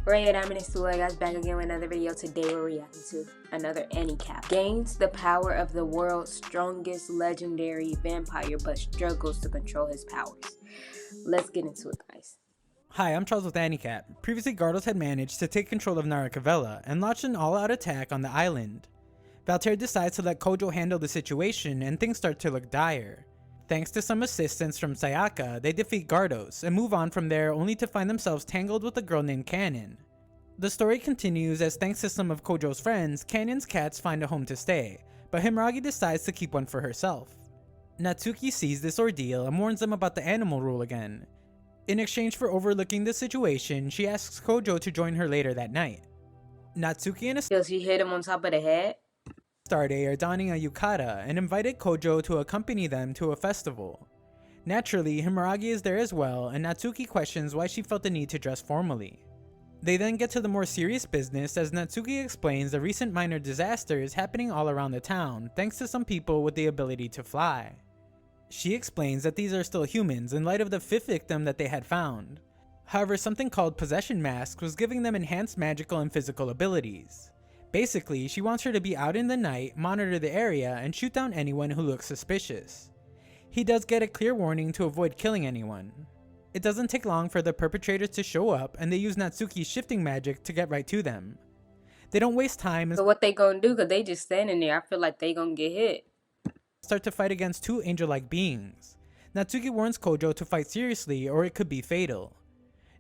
Right, I'm in the guys, back again with another video. Today we're reacting to another AniCap. Gains the power of the world's strongest legendary vampire, but struggles to control his powers. Let's get into it, guys. Hi, I'm Charles with AniCap. Previously, Gardos had managed to take control of Naracavella and launched an all-out attack on the island. Valterra decides to let Kojo handle the situation and things start to look dire. Thanks to some assistance from Sayaka, they defeat Gardos and move on from there only to find themselves tangled with a girl named Cannon. The story continues as thanks to some of Kojo's friends, Cannon's cats find a home to stay, but Himuragi decides to keep one for herself. Natsuki sees this ordeal and warns them about the animal rule again. In exchange for overlooking the situation, she asks Kojo to join her later that night. Natsuki and She hit him on top of the head. Astarte are donning a yukata and invited Kojo to accompany them to a festival. Naturally, Himuragi is there as well, and Natsuki questions why she felt the need to dress formally. They then get to the more serious business as Natsuki explains the recent minor disasters happening all around the town thanks to some people with the ability to fly. She explains that these are still humans in light of the fifth victim that they had found. However, something called possession masks was giving them enhanced magical and physical abilities. Basically, she wants her to be out in the night, monitor the area, and shoot down anyone who looks suspicious. He does get a clear warning to avoid killing anyone. It doesn't take long for the perpetrators to show up, and they use Natsuki's shifting magic to get right to them. They don't waste time and So what they gonna do? Cause they just standing there. I feel like they gonna get hit. Start to fight against two angel-like beings. Natsuki warns Kojo to fight seriously or it could be fatal.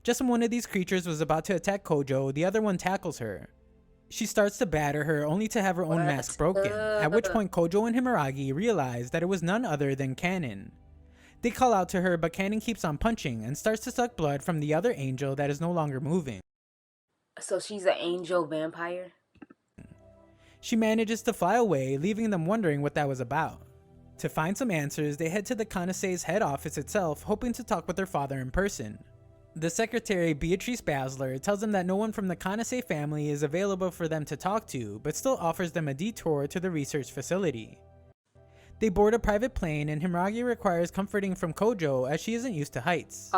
Just when one of these creatures was about to attack Kojo, the other one tackles her. She starts to batter her only to have her own mask broken, at which point Kojo and Himuragi realize that it was none other than Cannon. They call out to her, but Cannon keeps on punching and starts to suck blood from the other angel that is no longer moving. So she's an angel vampire? She manages to fly away, leaving them wondering what that was about. To find some answers, they head to the Kanase's head office itself, hoping to talk with their father in person. The secretary, Beatrice Basler, tells them that no one from the Kanase family is available for them to talk to, but still offers them a detour to the research facility. They board a private plane, and Himuragi requires comforting from Kojo as she isn't used to heights.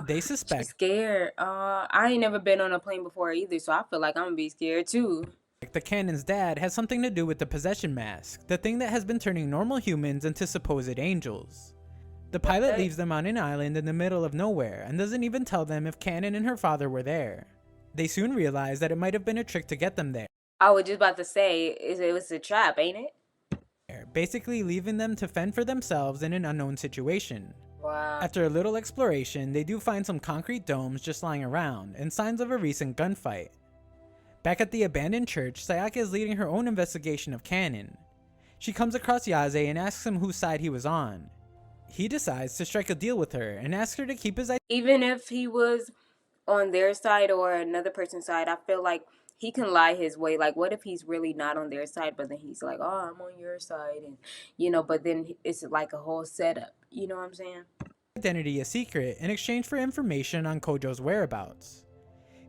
They suspect she's scared. I ain't never been on a plane before either, so I feel like I'm gonna be scared too. The Cannon's dad has something to do with the possession mask, the thing that has been turning normal humans into supposed angels. The pilot leaves them on an island in the middle of nowhere and doesn't even tell them if Cannon and her father were there. They soon realize that it might have been a trick to get them there. I was just about to say, it was a trap, ain't it? Basically leaving them to fend for themselves in an unknown situation. Wow. After a little exploration, they do find some concrete domes just lying around and signs of a recent gunfight. Back at the abandoned church, Sayaka is leading her own investigation of Cannon. She comes across Yaze and asks him whose side he was on. He decides to strike a deal with her and asks her to keep his Even if he was on their side or another person's side, I feel like he can lie his way. Like, what if he's really not on their side, but then he's like, oh, I'm on your side, and but then it's like a whole setup. You know what I'm saying? identity a secret in exchange for information on Kojo's whereabouts.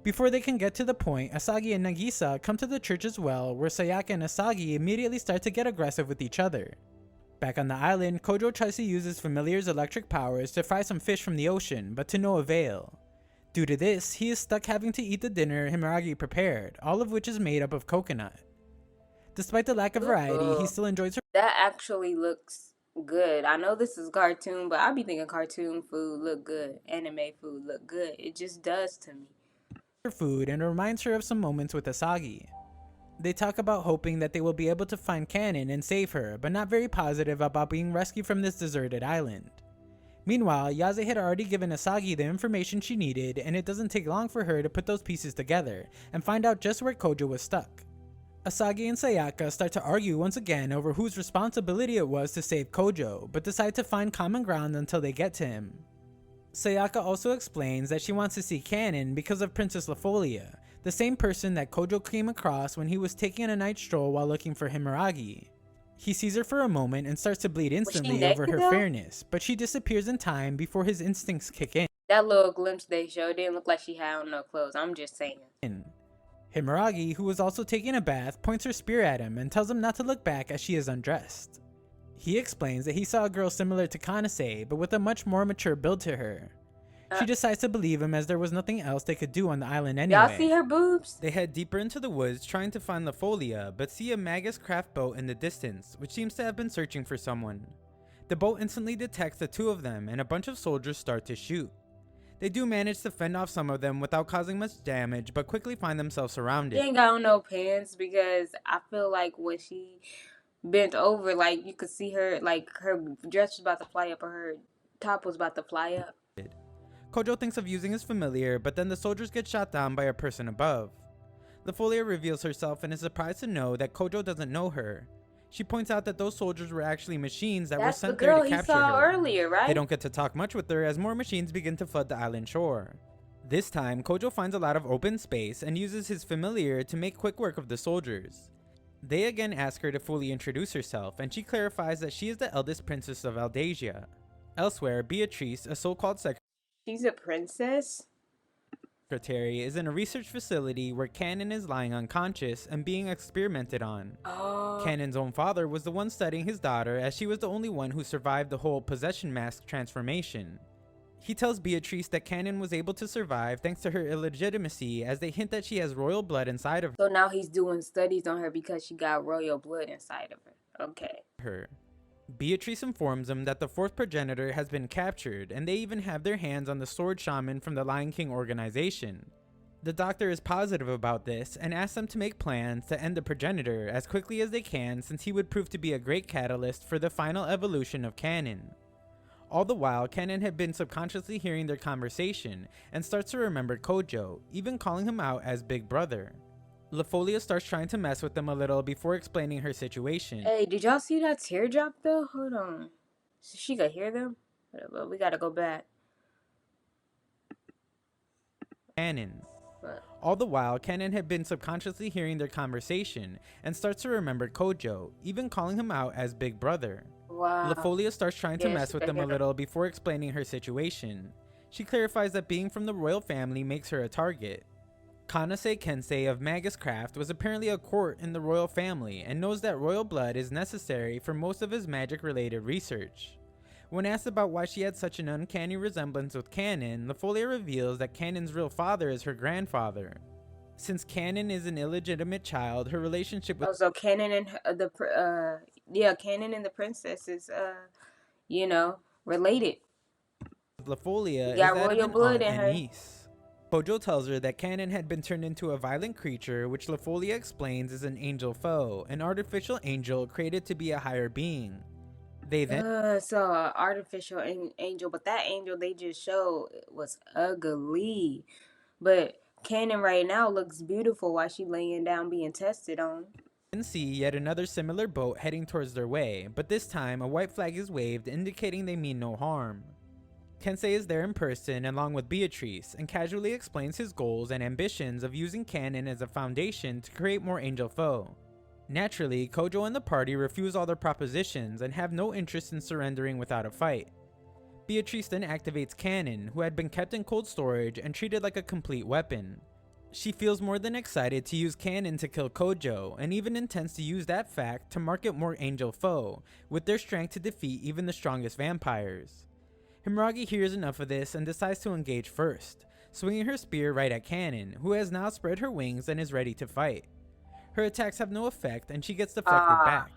Before they can get to the point, Asagi and Nagisa come to the church as well, where Sayaka and Asagi immediately start to get aggressive with each other. Back on the island, Kojo tries to use his familiar's electric powers to fry some fish from the ocean, but to no avail. Due to this, he is stuck having to eat the dinner Himuragi prepared, all of which is made up of coconut. Despite the lack of variety, he still enjoys her. That actually looks good. I know this is cartoon, but I be thinking cartoon food look good, anime food look good. It just does to me. Food and reminds her of some moments with Asagi. They talk about hoping that they will be able to find Cannon and save her, but not very positive about being rescued from this deserted island. Meanwhile, Yaze had already given Asagi the information she needed, and it doesn't take long for her to put those pieces together and find out just where Kojo was stuck. Asagi and Sayaka start to argue once again over whose responsibility it was to save Kojo, but decide to find common ground until they get to him. Sayaka also explains that she wants to see Cannon because of Princess Lafolia, the same person that Kojo came across when he was taking a night stroll while looking for Himuragi. He sees her for a moment and starts to bleed instantly over her fairness, but she disappears in time before his instincts kick in. That little glimpse they showed didn't look like she had on no clothes, I'm just saying. Himuragi, who was also taking a bath, points her spear at him and tells him not to look back as she is undressed. He explains that he saw a girl similar to Kanase, but with a much more mature build to her. She decides to believe him as there was nothing else they could do on the island Y'all see anyway. her boobs? They head deeper into the woods trying to find Lafolia, but see a Magus craft boat in the distance, which seems to have been searching for someone. The boat instantly detects the two of them and a bunch of soldiers start to shoot. They do manage to fend off some of them without causing much damage, but quickly find themselves surrounded. She ain't got on no pants because I feel like when she bent over, like you could see her, like her dress was about to fly up or her top was about to fly up. Kojo thinks of using his familiar, but then the soldiers get shot down by a person above. Lafolia reveals herself and is surprised to know that Kojo doesn't know her. She points out that those soldiers were actually machines that were That's the sent there girl to he capture saw her. earlier, right? They don't get to talk much with her as more machines begin to flood the island shore. This time, Kojo finds a lot of open space and uses his familiar to make quick work of the soldiers. They again ask her to fully introduce herself, and she clarifies that she is the eldest princess of Aldasia. Elsewhere, Beatrice, a so-called She's a princess? secretary, is in a research facility where Cannon is lying unconscious and being experimented on. Oh. Cannon's own father was the one studying his daughter, as she was the only one who survived the whole possession mask transformation. He tells Beatrice that Cannon was able to survive thanks to her illegitimacy, as they hint that she has royal blood inside of So now he's doing studies on her because she got royal blood inside of her. Okay. her. Beatrice informs him that the fourth progenitor has been captured, and they even have their hands on the sword shaman from the Lion King organization. The doctor is positive about this and asks them to make plans to end the progenitor as quickly as they can, since he would prove to be a great catalyst for the final evolution of Cannon. All the while, Cannon had been subconsciously hearing their conversation and starts to remember Kojo, even calling him out as Big Brother. Lafolia starts trying to mess with them a little before explaining her situation. Hey, did y'all see that teardrop though? Hold on. So she could hear them? But we gotta go back. Cannon. What? All the while, Cannon had been subconsciously hearing their conversation and starts to remember Kojo, even calling him out as Big Brother. Wow. Lafolia starts trying to mess with them a little before explaining her situation. She clarifies that being from the royal family makes her a target. Kanase Kensei of Magus Craft was apparently a court in the royal family and knows that royal blood is necessary for most of his magic-related research. When asked about why she had such an uncanny resemblance with Cannon, Lafolia reveals that Cannon's real father is her grandfather. Since Cannon is an illegitimate child, her relationship with So Cannon and Cannon and the princess is related. Lafolia is Got that of royal an blood aunt in and her. niece. Kojo tells her that Cannon had been turned into a violent creature, which Lafolia explains is an angel foe, an artificial angel created to be a higher being. They then So an artificial angel, but that angel they just showed was ugly. But Cannon right now looks beautiful while she laying down being tested on. see yet another similar boat heading towards their way, but this time a white flag is waved indicating they mean no harm. Kensei is there in person along with Beatrice and casually explains his goals and ambitions of using Cannon as a foundation to create more angel foe. Naturally, Kojo and the party refuse all their propositions and have no interest in surrendering without a fight. Beatrice then activates Cannon, who had been kept in cold storage and treated like a complete weapon. She feels more than excited to use Cannon to kill Kojo, and even intends to use that fact to market more angel foe, with their strength to defeat even the strongest vampires. Himeragi hears enough of this and decides to engage first, swinging her spear right at Cannon, who has now spread her wings and is ready to fight. Her attacks have no effect and she gets deflected back.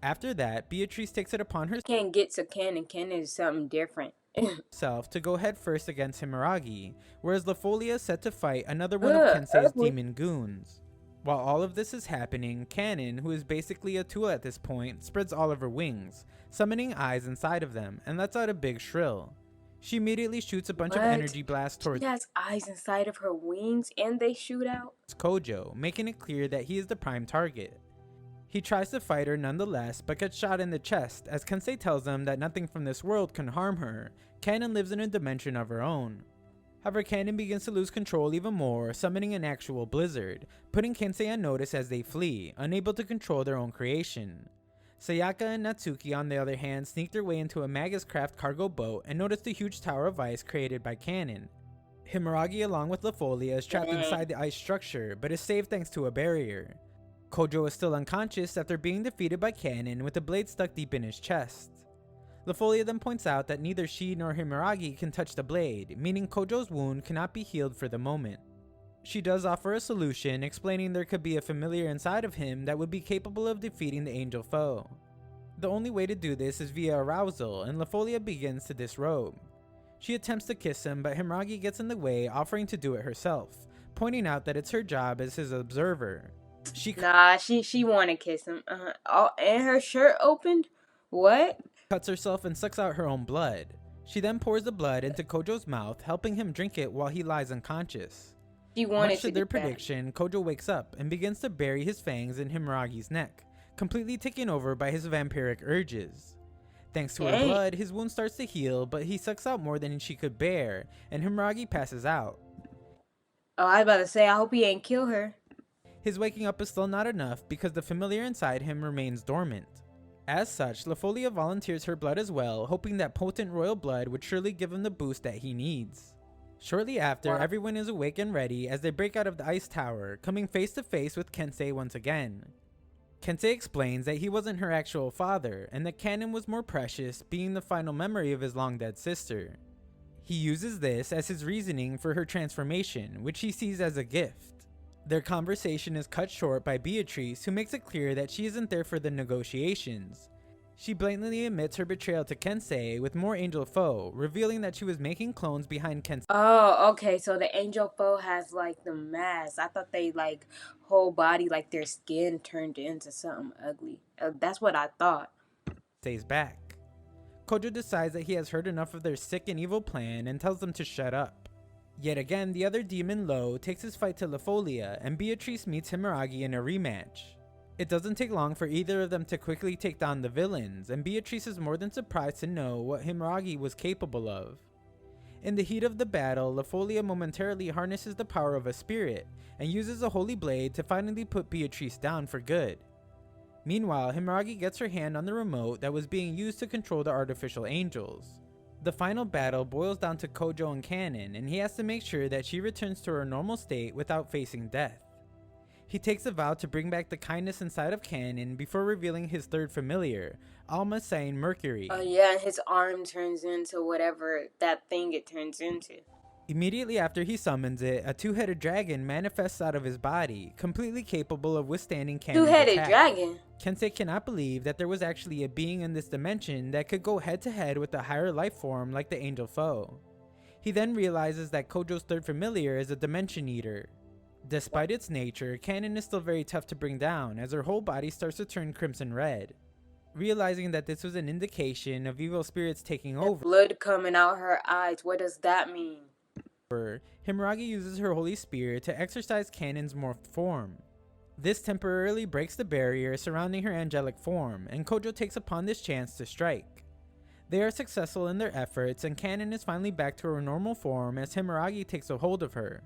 After that, Beatrice takes it upon Can't get to Cannon. Cannon is something different. herself to go head first against Himeragi, whereas Lafolia is set to fight another one of Kensei's demon goons. While all of this is happening, Cannon, who is basically a tool at this point, spreads all of her wings, summoning eyes inside of them, and lets out a big shrill. She immediately shoots a bunch of energy blasts towards She has eyes inside of her wings and they shoot out. Kojo, making it clear that he is the prime target. He tries to fight her nonetheless, but gets shot in the chest as Kensei tells him that nothing from this world can harm her. Cannon lives in a dimension of her own. However, Cannon begins to lose control even more, summoning an actual blizzard, putting Kensei on notice as they flee, unable to control their own creation. Sayaka and Natsuki, on the other hand, sneak their way into a Magus Craft cargo boat and notice the huge tower of ice created by Cannon. Himeragi, along with Lafolia, is trapped inside the ice structure, but is saved thanks to a barrier. Kojo is still unconscious after being defeated by Cannon with a blade stuck deep in his chest. LaFolia then points out that neither she nor Himeragi can touch the blade, meaning Kojo's wound cannot be healed for the moment. She does offer a solution, explaining there could be a familiar inside of him that would be capable of defeating the angel foe. The only way to do this is via arousal, and LaFolia begins to disrobe. She attempts to kiss him, but Himeragi gets in the way, offering to do it herself, pointing out that it's her job as his observer. She wanna kiss him. Oh, and her shirt opened? What? Cuts herself and sucks out her own blood. She then pours the blood into Kojo's mouth, helping him drink it while he lies unconscious. She wanted Much to to their do that. prediction, Kojo wakes up and begins to bury his fangs in Himeragi's neck, completely taken over by his vampiric urges. Thanks to her Dang. blood, his wound starts to heal, but he sucks out more than she could bear, and Himeragi passes out. Oh, I was about to say, I hope he ain't kill her. His waking up is still not enough because the familiar inside him remains dormant. As such, LaFolia volunteers her blood as well, hoping that potent royal blood would surely give him the boost that he needs. Shortly after, everyone is awake and ready as they break out of the ice tower, coming face to face with Kensei once again. Kensei explains that he wasn't her actual father, and that Kanon was more precious, being the final memory of his long-dead sister. He uses this as his reasoning for her transformation, which he sees as a gift. Their conversation is cut short by Beatrice, who makes it clear that she isn't there for the negotiations. She blatantly admits her betrayal to Kensei with more angel foe, revealing that she was making clones behind Kensei. Oh, okay. So the angel foe has like the mask. I thought they like whole body, like their skin turned into something ugly. That's what I thought. Kensei's back. Kojo decides that he has heard enough of their sick and evil plan and tells them to shut up. Yet again, the other demon, Lo, takes his fight to LaFolia, and Beatrice meets Himeragi in a rematch. It doesn't take long for either of them to quickly take down the villains, and Beatrice is more than surprised to know what Himeragi was capable of. In the heat of the battle, LaFolia momentarily harnesses the power of a spirit, and uses a holy blade to finally put Beatrice down for good. Meanwhile, Himeragi gets her hand on the remote that was being used to control the artificial angels. The final battle boils down to Kojo and Kanon, and he has to make sure that she returns to her normal state without facing death. He takes a vow to bring back the kindness inside of Kanon before revealing his third familiar, Alma saying Mercury. Oh yeah, and his arm turns into whatever that thing it turns into. Immediately after he summons it, a two-headed dragon manifests out of his body, completely capable of withstanding Kanon's Two-headed attack. dragon? Kensei cannot believe that there was actually a being in this dimension that could go head-to-head with a higher life form like the angel foe. He then realizes that Kojo's third familiar is a dimension eater. Despite its nature, Kanon is still very tough to bring down as her whole body starts to turn crimson red. Realizing that this was an indication of evil spirits taking over, Blood coming out her eyes. What does that mean? Himeragi uses her holy spear to exorcise Kanon's morphed form. This temporarily breaks the barrier surrounding her angelic form, and Kojo takes upon this chance to strike. They are successful in their efforts, and Kanon is finally back to her normal form as Himeragi takes a hold of her.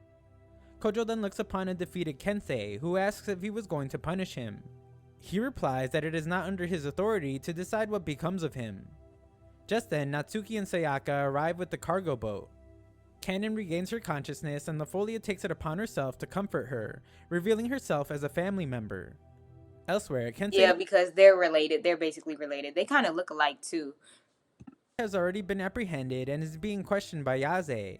Kojo then looks upon a defeated Kensei, who asks if he was going to punish him. He replies that it is not under his authority to decide what becomes of him. Just then, Natsuki and Sayaka arrive with the cargo boat. Kanon regains her consciousness, and LaFolia takes it upon herself to comfort her, revealing herself as a family member. Elsewhere, Kensei Yeah, because they're related. They're basically related. They kind of look alike too. has already been apprehended and is being questioned by Yaze.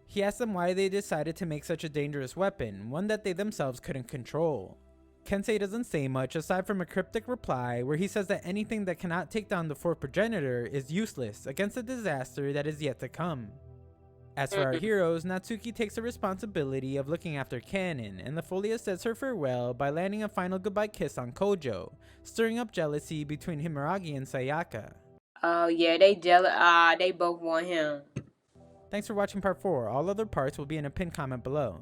He asks them why they decided to make such a dangerous weapon, one that they themselves couldn't control. Kensei doesn't say much aside from a cryptic reply where he says that anything that cannot take down the fourth progenitor is useless against a disaster that is yet to come. As for our heroes, Natsuki takes the responsibility of looking after Kanon, and LaFolia says her farewell by landing a final goodbye kiss on Kojo, stirring up jealousy between Himeragi and Sayaka. Oh yeah, they jealous. They both want him. Thanks for watching part 4. All other parts will be in a pinned comment below.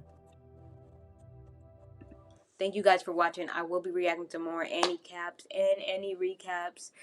Thank you guys for watching. I will be reacting to more AniCaps and any recaps.